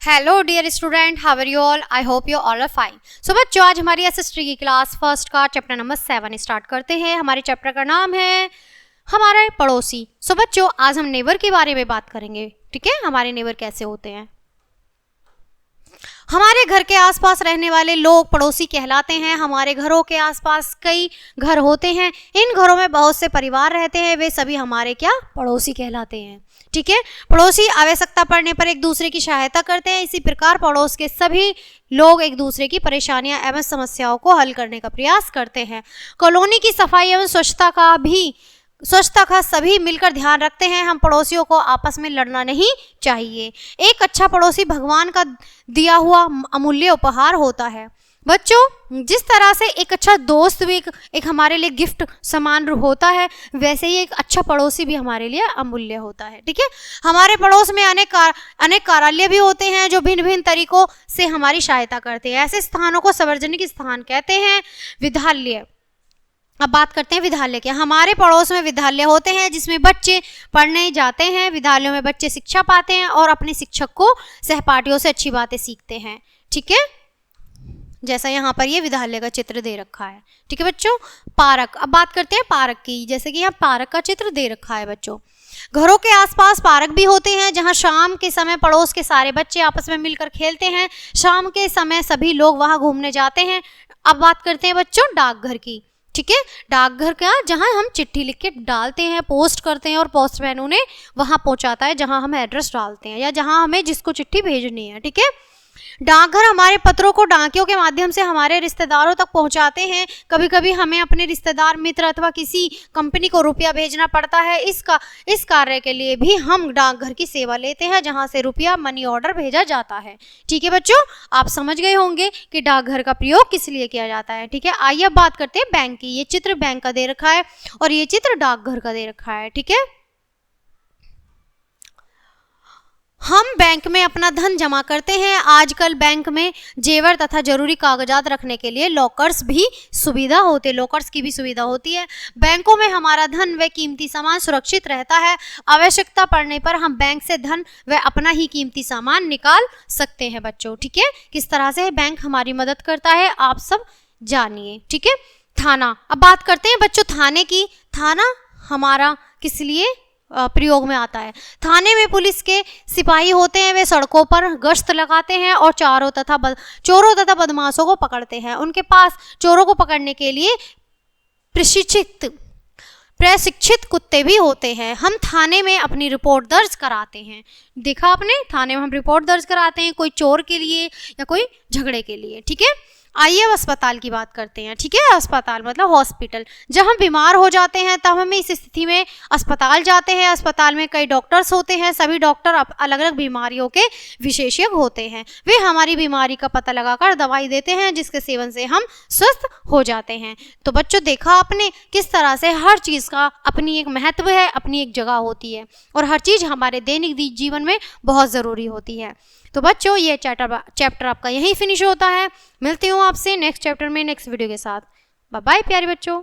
Hello dear student, how are you all? I hope you all are fine. So बच्चों, आज हमारी SST की class first का chapter number 7 start करते हैं। हमारे चैप्टर का नाम है हमारे पड़ोसी। सो बच्चों, आज हम नेबर के बारे में बात करेंगे। ठीक है, हमारे नेबर कैसे होते हैं। हमारे घर के आसपास रहने वाले लोग पड़ोसी कहलाते हैं। हमारे घरों के आसपास कई घर होते हैं। इन घरों में बहुत से परिवार रहते हैं, वे सभी हमारे क्या पड़ोसी कहलाते हैं। ठीक है, पड़ोसी आवश्यकता पड़ने पर एक दूसरे की सहायता करते हैं। इसी प्रकार पड़ोस के सभी लोग एक दूसरे की परेशानियां एवं समस्याओं को हल करने का प्रयास करते हैं। कॉलोनी की सफाई एवं स्वच्छता का सभी मिलकर ध्यान रखते हैं। हम पड़ोसियों को आपस में लड़ना नहीं चाहिए। एक अच्छा पड़ोसी भगवान का दिया हुआ अमूल्य उपहार होता है। बच्चों, जिस तरह से एक अच्छा दोस्त भी एक हमारे लिए गिफ्ट समान होता है, वैसे ही एक अच्छा पड़ोसी भी हमारे लिए अमूल्य होता है। ठीक है, हमारे पड़ोस में अनेक कार्यालय भी होते हैं जो भिन्न भिन्न तरीकों से हमारी सहायता करते हैं। ऐसे स्थानों को सार्वजनिक स्थान कहते हैं। विद्यालय, अब बात करते हैं विद्यालय के। हमारे पड़ोस में विद्यालय होते हैं जिसमें बच्चे पढ़ने जाते हैं। विद्यालयों में बच्चे शिक्षा पाते हैं और अपने शिक्षक को सहपाठियों से अच्छी बातें सीखते हैं। ठीक है, जैसा यहाँ पर ये विद्यालय का चित्र दे रखा है। ठीक है बच्चों। पार्क, अब बात करते हैं पार्क की। जैसे कि यहाँ पार्क का चित्र दे रखा है बच्चों। घरों के आसपास पार्क भी होते हैं जहाँ शाम के समय पड़ोस के सारे बच्चे आपस में मिलकर खेलते हैं। शाम के समय सभी लोग वहाँ घूमने जाते हैं। अब बात करते हैं बच्चों डाकघर की। ठीक है, डाकघर का जहाँ हम चिट्ठी लिख के डालते हैं, पोस्ट करते हैं और पोस्टमैन उन्हें वहाँ पहुँचाता है जहाँ हम एड्रेस डालते हैं या जहाँ हमें जिसको चिट्ठी भेजनी है। ठीक है, डाकघर हमारे पत्रों को डाकियों के माध्यम से हमारे रिश्तेदारों तक पहुंचाते हैं। कभी कभी हमें अपने रिश्तेदार, मित्र अथवा किसी कंपनी को रुपया भेजना पड़ता है। इस कार्य के लिए भी हम डाकघर की सेवा लेते हैं जहां से रुपया मनी ऑर्डर भेजा जाता है। ठीक है बच्चों, आप समझ गए होंगे कि डाकघर का प्रयोग किस लिए किया जाता है। ठीक है, आइए अब बात करते हैं बैंक की। ये चित्र बैंक का दे रखा है और ये चित्र डाकघर का दे रखा है। ठीक है, हम बैंक में अपना धन जमा करते हैं। आजकल बैंक में जेवर तथा जरूरी कागजात रखने के लिए लॉकर्स की भी सुविधा होती है। बैंकों में हमारा धन व कीमती सामान सुरक्षित रहता है। आवश्यकता पड़ने पर हम बैंक से धन व अपना ही कीमती सामान निकाल सकते हैं बच्चों। ठीक है, किस तरह से बैंक हमारी मदद करता है आप सब जानिए। ठीक है, थाना, अब बात करते हैं बच्चों थाने की। थाना हमारा किस लिए प्रयोग में आता है। थाने में पुलिस के सिपाही होते हैं। वे सड़कों पर गश्त लगाते हैं और चोरों तथा बदमाशों को पकड़ते हैं। उनके पास चोरों को पकड़ने के लिए प्रशिक्षित कुत्ते भी होते हैं। हम थाने में अपनी रिपोर्ट दर्ज कराते हैं। देखा आपने, थाने में हम रिपोर्ट दर्ज कराते हैं कोई चोर के लिए या कोई झगड़े के लिए। ठीक है, आइए अब अस्पताल की बात करते हैं। ठीक है, अस्पताल मतलब हॉस्पिटल। जब हम बीमार हो जाते हैं तब हम इस स्थिति में अस्पताल जाते हैं। अस्पताल में कई डॉक्टर्स होते हैं। सभी डॉक्टर अलग अलग बीमारियों के विशेषज्ञ होते हैं। वे हमारी बीमारी का पता लगाकर दवाई देते हैं जिसके सेवन से हम स्वस्थ हो जाते हैं। तो बच्चों, देखा आपने किस तरह से हर चीज़ का अपनी एक महत्व है, अपनी एक जगह होती है और हर चीज़ हमारे दैनिक जीवन में बहुत ज़रूरी होती है। तो बच्चों, ये चैप्टर आपका यहीं फिनिश होता है। मिलती हूँ आपसे नेक्स्ट चैप्टर में नेक्स्ट वीडियो के साथ। बाय बाय प्यारे बच्चों।